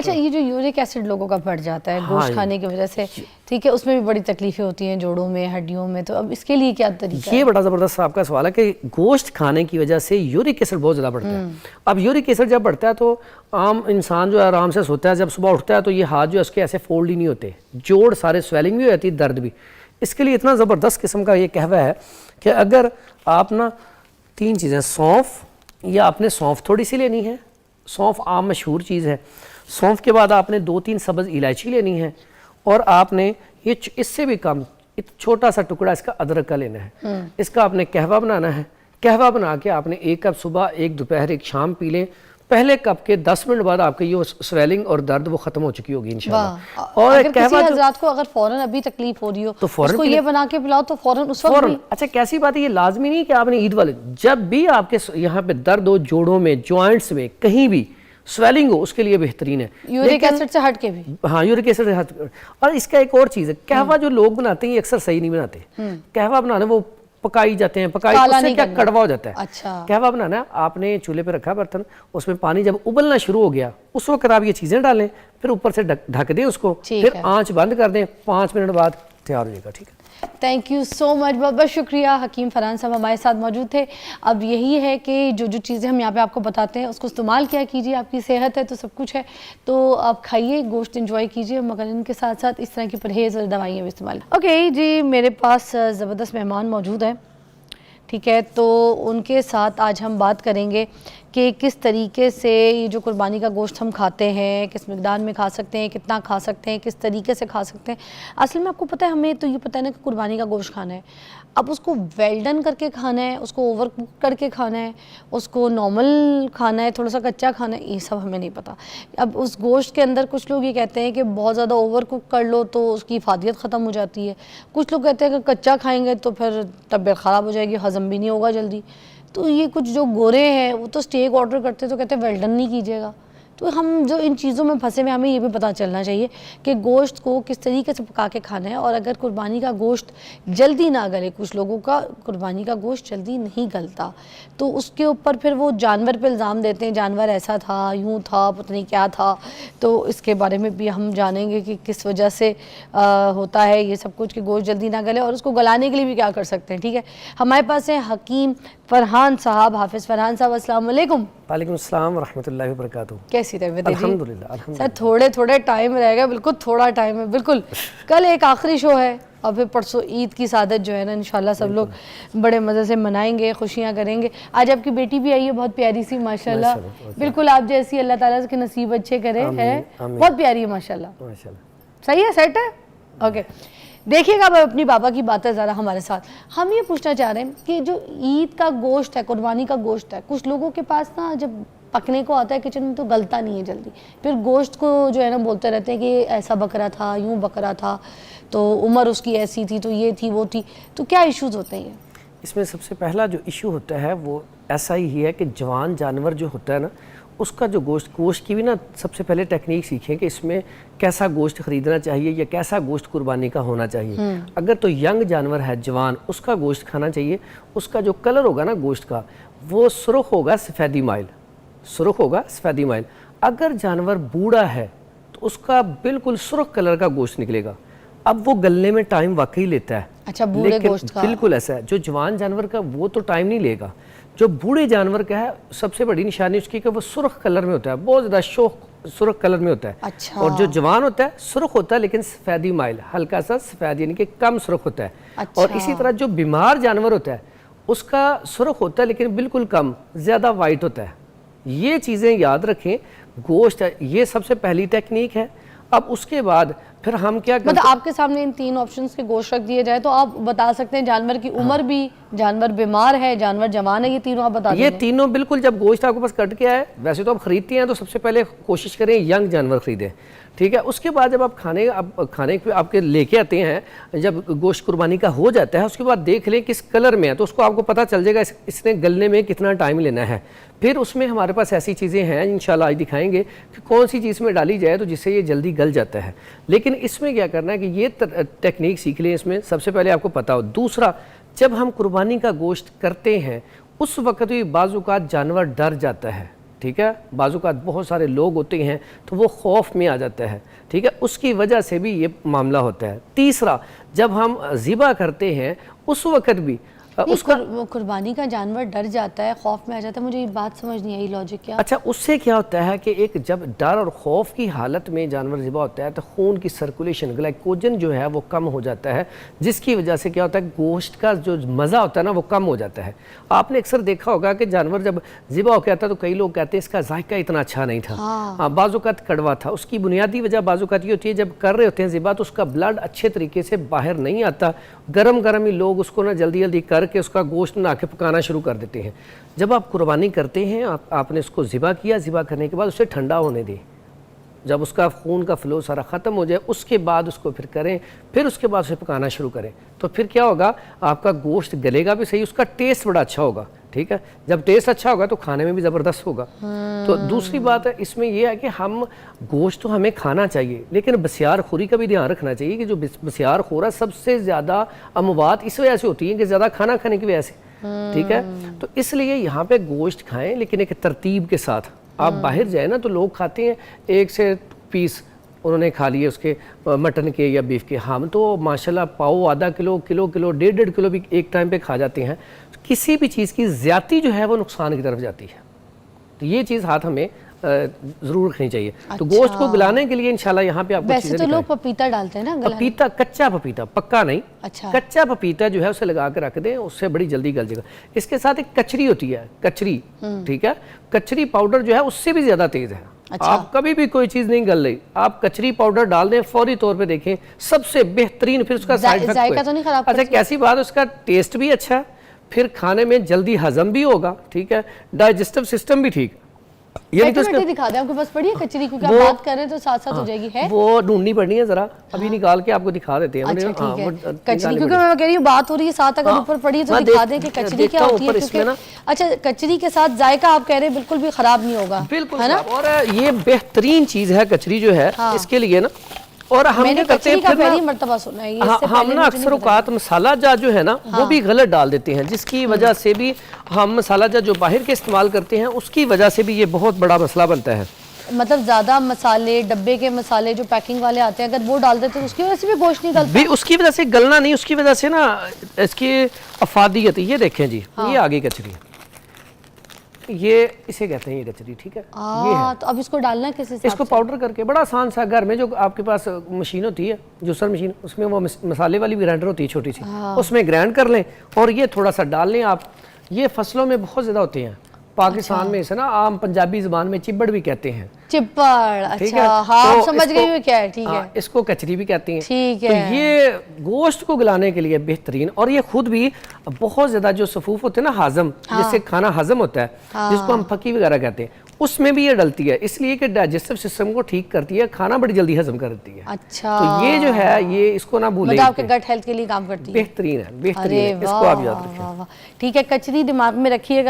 अच्छा, ये जो यूरिक एसिड लोगों का बढ़ जाता है गोश्त खाने की वजह से, ठीक है, उसमें भी बड़ी तकलीफें होती हैं जोड़ों में, हड्डियों में, तो अब इसके लिए क्या तरीका है? ये बड़ा ज़बरदस्त आपका सवाल है कि गोश्त खाने की वजह से यूरिक एसिड बहुत ज़्यादा बढ़ता है। अब यूरिक एसिड जब बढ़ता है तो आम इंसान जो है आराम से सोता है, जब सुबह उठता है तो ये हाथ जो है उसके ऐसे फोल्ड ही नहीं होते, जोड़ सारे स्वेलिंग भी हो जाती है, दर्द भी। इसके लिए इतना ज़बरदस्त किस्म का ये कहवा है कि अगर आप ना 3 चीज़ें, सौंफ, या आपने सौंफ थोड़ी सी लेनी है, सौंफ आम मशहूर चीज़ है, सौंफ के बाद आपने 2-3 सब्ज़ इलायची लेनी है, और आपने ये इससे भी कम छोटा सा टुकड़ा इसका अदरक का लेना है। इसका आपने कहवा बनाना है। कहवा बना के आपने 1 कप सुबह, 1 दोपहर, 1 शाम पी लें। पहले कप के 10 मिनट बाद आपकी ये स्वेलिंग और दर्द वो खत्म हो चुकी होगी इंशाल्लाह। और अगर किसी हज़रात को अगर फौरन अभी तकलीफ हो रही हो तो उसको ये बना के पिलाओ तो फौरन उस वक्त भी। अच्छा, कैसी बात है, ये लाजमी नहीं कि आपने ईद वाले, जब भी आपके यहाँ पे दर्द हो, जोड़ों में, जॉइंट्स में, कहीं भी स्वेलिंग हो, उसके लिए बेहतरीन है यूरिक एसिड से हट के भी। हाँ, यूरिक एसिड से हट। और इसका एक और चीज़ है, कहवा जो लोग बनाते हैं ये अक्सर सही नहीं बनाते। कहवा बनाने वो पकाई जाते हैं, पकाई उससे क्या कड़वा हो जाता है। अच्छा। कहवा बनाना, आपने चूल्हे पे रखा बर्तन, उसमें पानी जब उबलना शुरू हो गया उस वक्त आप ये चीज़ें डालें, फिर ऊपर से ढक दें उसको, फिर आँच बंद कर दें, 5 मिनट बाद तैयार हो जाएगा। ठीक है, थैंक यू सो मच, बहुत बहुत शुक्रिया। हकीम फरहान साहब हमारे साथ मौजूद थे। अब यही है कि जो जो चीज़ें हम यहाँ पे आपको बताते हैं उसको इस्तेमाल किया कीजिए, आपकी सेहत है तो सब कुछ है, तो आप खाइए, गोश्त इंजॉय कीजिए, मगर इनके साथ साथ इस तरह की परहेज़ और दवाइयाँ भी इस्तेमाल। ओके जी, मेरे पास ज़बरदस्त मेहमान मौजूद हैं, ठीक है, तो उनके साथ आज हम बात करेंगे कि किस तरीके से ये जो कुर्बानी का गोश्त हम खाते हैं, किस मिकदार में खा सकते हैं, कितना खा सकते हैं, किस तरीके से खा सकते हैं। असल में आपको पता है, हमें तो ये पता है ना कि कुर्बानी का गोश्त खाना है, अब उसको वेल डन करके खाना है, उसको ओवर कुक करके खाना है, उसको नॉर्मल खाना है, थोड़ा सा कच्चा खाना है, ये सब हमें नहीं पता। अब उस गोश्त के अंदर कुछ लोग ये कहते हैं कि बहुत ज़्यादा ओवर कुक कर लो तो उसकी इफादियत ख़त्म हो जाती है, कुछ लोग कहते हैं कि कच्चा खाएँगे तो फिर तबीयत ख़राब हो जाएगी, हज़म भी नहीं होगा जल्दी। तो ये कुछ जो गोरे हैं वो तो स्टेक ऑर्डर करते तो कहते हैं वेल डन नहीं कीजिएगा। तो हम जो इन चीज़ों में फंसे हुए, हमें ये भी पता चलना चाहिए कि गोश्त को किस तरीके से पका के खाना है। और अगर कुर्बानी का गोश्त जल्दी ना गले, कुछ लोगों का कुर्बानी का गोश्त जल्दी नहीं गलता, तो उसके ऊपर फिर वो जानवर पे इल्ज़ाम देते हैं, जानवर ऐसा था, यूँ था, पता नहीं क्या था। तो इसके बारे में भी हम जानेंगे कि किस वजह से होता है ये सब कुछ, कि गोश्त जल्दी ना गले और उसको गलाने के लिए भी क्या कर सकते हैं। ठीक है, हमारे पास है हकीम फरहान साहब, हाफिज़ फरहान साहब, अस्सलाम वालेकुम। वालेकुम अस्सलाम व रहमतुल्लाहि व बरकातुहू। कैसी तबीयत है? अल्हम्दुलिल्लाह। सर थोड़े थोड़े टाइम रहेगा, बिल्कुल थोड़ा टाइम है, बिल्कुल। कल एक आखिरी शो है और फिर परसों ईद की सादत जो है ना, इंशाल्लाह सब लोग बड़े मज़े से मनाएंगे, खुशियाँ करेंगे। आज आपकी बेटी भी आई है, बहुत प्यारी सी माशाल्लाह, बिल्कुल आप जैसी, अल्लाह ताला के नसीब अच्छे करे, है बहुत प्यारी है माशाल्लाह। सही है, सेट है, ओके। देखिएगा, अब अपनी बाबा की बात है ज़रा हमारे साथ। हम ये पूछना चाह रहे हैं कि जो ईद का गोश्त है, कुर्बानी का गोश्त है, कुछ लोगों के पास ना जब पकने को आता है किचन में तो गलता नहीं है जल्दी, फिर गोश्त को जो है ना बोलते रहते हैं कि ऐसा बकरा था, यूँ बकरा था, तो उम्र उसकी ऐसी थी, तो ये थी, वो थी, तो क्या इश्यूज़ होते हैं? इसमें सबसे पहला जो इशू होता है वो ऐसा ही है कि जवान जानवर जो होता है ना, उसका जो गोश्त की भी ना सबसे पहले टेक्निक सीखें कि इसमें कैसा गोश्त ख़रीदना चाहिए या कैसा गोश्त कुर्बानी का होना चाहिए। अगर तो यंग जानवर है, जवान, उसका गोश्त खाना चाहिए। उसका जो कलर होगा ना गोश्त का, वो सुर्ख होगा, सफ़ेदी माइल, सुर्ख होगा, सफ़ेदी माइल। अगर जानवर बूढ़ा है तो उसका बिल्कुल सुर्ख कलर का गोश्त निकलेगा। अब वो गलने में टाइम वाकई लेता है। अच्छा, बूढ़े गोश्त का बिल्कुल ऐसा है। जो जवान जानवर का वो तो टाइम नहीं लेगा, जो बूढ़े जानवर का है सबसे बड़ी निशानी उसकी कि वो सुर्ख कलर में होता है, बहुत ज़्यादा सुर्ख कलर में होता है। अच्छा। और जो जवान होता है सुर्ख होता है लेकिन सफ़ेदी माइल, हल्का सा सफ़ेद, यानी कि कम सुर्ख होता है। अच्छा। और इसी तरह जो बीमार जानवर होता है उसका सुर्ख होता है लेकिन बिल्कुल कम, ज़्यादा वाइट होता है। ये चीज़ें याद रखें। गोश्त है, ये सबसे पहली टेक्निक है। अब उसके बाद फिर हम क्या करते हैं, मतलब आपके सामने इन 3 ऑप्शंस के गोश्त रख दिए जाए तो आप बता सकते हैं जानवर की उम्र भी, जानवर बीमार है, जानवर जवान है, ये तीनों आप बता देंगे? ये तीनों बिल्कुल। जब गोश्त आपके पास कट के आए, वैसे तो आप खरीदते हैं तो सबसे पहले कोशिश करें यंग जानवर खरीदें, ठीक है। उसके बाद जब आप खाने पे आपके लेके आते हैं, जब गोश्त कुर्बानी का हो जाता है, उसके बाद देख लें किस कलर में है, तो उसको आपको पता चल जाएगा इसने गलने में कितना टाइम लेना है। फिर उसमें हमारे पास ऐसी चीज़ें हैं, इंशाल्लाह आज दिखाएंगे कि कौन सी चीज़ में डाली जाए तो जिससे ये जल्दी गल जाता है। लेकिन इसमें क्या करना है कि ये टेक्निक सीख लें, इसमें सबसे पहले आपको पता हो। दूसरा, जब हम कुर्बानी का गोश्त करते हैं उस वक्त भी बाज़ औक़ात जानवर डर जाता है, ठीक है, बाज़-औक़ात बहुत सारे लोग होते हैं तो वो खौफ में आ जाता है, ठीक है, उसकी वजह से भी ये मामला होता है। तीसरा, जब हम ज़िबा करते हैं उस वक़्त भी उसका कुर्बानी का जानवर डर जाता है, खौफ में आ जाता है, मुझे ये बात समझ नहीं आई, लॉजिक क्या? अच्छा, उससे क्या होता है कि एक जब डर और खौफ की हालत में जानवर ज़िबा होता है तो खून की सर्कुलेशन, ग्लाइकोजन जो है वो कम हो जाता है, जिसकी वजह से क्या होता है गोश्त का जो मज़ा होता है ना वो कम हो जाता है। आपने अक्सर देखा होगा कि जानवर जब ज़िबा हो आता है तो कई लोग कहते हैं इसका जायका इतना अच्छा नहीं था, हाँ, बाज़-औक़ात कड़वा था। उसकी बुनियादी वजह बाज़-औक़ात ये होती है जब कर रहे होते हैं ज़िबा तो उसका ब्लड अच्छे तरीके से बाहर नहीं आता, गरम गरम ही लोग उसको ना जल्दी जल्दी करके उसका गोश्त बना के पकाना शुरू कर देते हैं। जब आप कुर्बानी करते हैं आपने उसको ज़िबा किया, ज़िबा करने के बाद उसे ठंडा होने दें, जब उसका खून का फ़्लो सारा ख़त्म हो जाए उसके बाद उसको फिर करें, फिर उसके बाद उसे पकाना शुरू करें, तो फिर क्या होगा आपका गोश्त गलेगा भी सही, उसका टेस्ट बड़ा अच्छा होगा, ठीक है। जब टेस्ट अच्छा होगा तो खाने में भी ज़बरदस्त होगा। तो दूसरी बात है इसमें यह है कि हम गोश्त तो हमें खाना चाहिए लेकिन बसियार खोरी का भी ध्यान रखना चाहिए कि जो बसियार खोरा सबसे ज़्यादा अमवात इस वजह से होती है कि ज़्यादा खाना खाने की वजह से, ठीक है। तो इसलिए यहाँ पे गोश्त खाएं लेकिन एक तरतीब के साथ। आप बाहर जाए ना तो लोग खाते हैं 1 से पीस उन्होंने खा लिए उसके मटन के या बीफ के, हम तो माशाल्लाह पाव आधा किलो किलो किलो 1.5 किलो भी एक टाइम पे खा जाते हैं। किसी भी चीज़ की ज़्यादती जो है वो नुकसान की तरफ जाती है, तो ये चीज़ हाथ हमें ज़रूर रखनी चाहिए। अच्छा। तो गोश्त को गलाने के लिए इंशाल्लाह यहाँ पे आपको वैसे तो लोग पपीता डालते हैं ना गलाने? पपीता, कच्चा पपीता, पक्का नहीं, अच्छा। कच्चा पपीता जो है उसे लगा के रख दें, उससे बड़ी जल्दी गल जाएगा। इसके साथ एक कचरी होती है, कचरी, ठीक है, कचरी पाउडर जो है उससे भी ज़्यादा तेज़ है। अच्छा। आप कभी भी कोई चीज़ नहीं गल रही, आप कचरी पाउडर डाल दें फौरी तौर पे देखें सबसे बेहतरीन, फिर उसका साइड इफेक्ट जायका तो नहीं खराब? अच्छा, कैसी बात, उसका टेस्ट भी अच्छा, फिर खाने में जल्दी हजम भी होगा, ठीक है, डाइजेस्टिव सिस्टम भी ठीक। ये नहीं दिखा दे आपके पास पड़ी है कचरी, क्योंकि आप बात कर रहे हैं तो साथ साथ हो जाएगी। है वो ढूंढनी पड़नी है जरा, अभी निकाल के आपको दिखा देते हैं। अच्छा, ठीक है। कचरी, क्योंकि मैं कह रही हूँ बात हो रही है साथ, अगर ऊपर पड़ी है तो दिखा दें कि कचरी क्या होती है, क्योंकि अच्छा कचरी के साथ जायका आप कह रहे हैं बिल्कुल भी खराब नहीं होगा, बिल्कुल है ना। और ये बेहतरीन चीज है कचरी जो है इसके लिए ना, और हम क्या करते हैं पहली मर्तबा सुना है, हम ना अक्सर औकात मसाला जात जो है ना वो भी गलत डाल देते हैं, जिसकी वजह से भी हम मसाला जात जो बाहर के इस्तेमाल करते हैं उसकी वजह से भी ये बहुत बड़ा मसला बनता है। मतलब ज्यादा मसाले, डब्बे के मसाले जो पैकिंग वाले आते हैं अगर वो डाल देते हैं तो उसकी वजह से भी गोश्त नहीं गलता? उसकी वजह से गलना नहीं, उसकी वजह से ना इसकी अफादियत। ये देखें जी, ये आगे कचरी, ये इसे कहते हैं ये कचरी, ठीक है। ये है। तो अब इसको डालना है किस हिसाब से? इसको पाउडर करके बड़ा आसान सा, घर में जो आपके पास मशीन होती है जूसर मशीन, उसमें वो मसाले वाली भी ग्राइंडर होती है छोटी सी, उसमें ग्राइंड कर लें और ये थोड़ा सा डाल लें आप। ये फसलों में बहुत ज़्यादा होते हैं, पाकिस्तान में इसे ना आम पंजाबी ज़बान में चिब्बड़ भी कहते हैं। चिब्बड़, अच्छा, हाँ तो समझ गई मैं क्या है, ठीक है। इसको कचरी भी कहते हैं, ठीक है। है। तो ये गोश्त को गलाने के लिए बेहतरीन, और ये खुद भी बहुत ज्यादा जो सफूफ होते हैं ना हाजम, जिससे खाना हजम होता है, जिसको हम फकी वगैरह कहते हैं, उसमें भी ये डलती है, इसलिए कि डाइजेस्टिव सिस्टम को ठीक करती है, खाना बड़ी जल्दी हजम कर देती है। अच्छा, तो ये जो है ये इसको ना भूलें, मतलब आपके गट हेल्थ के लिए काम करती है। बेहतरीन है, बेहतरीन है, इसको आप याद रखें। ठीक है, कचरी दिमाग में रखिएगा।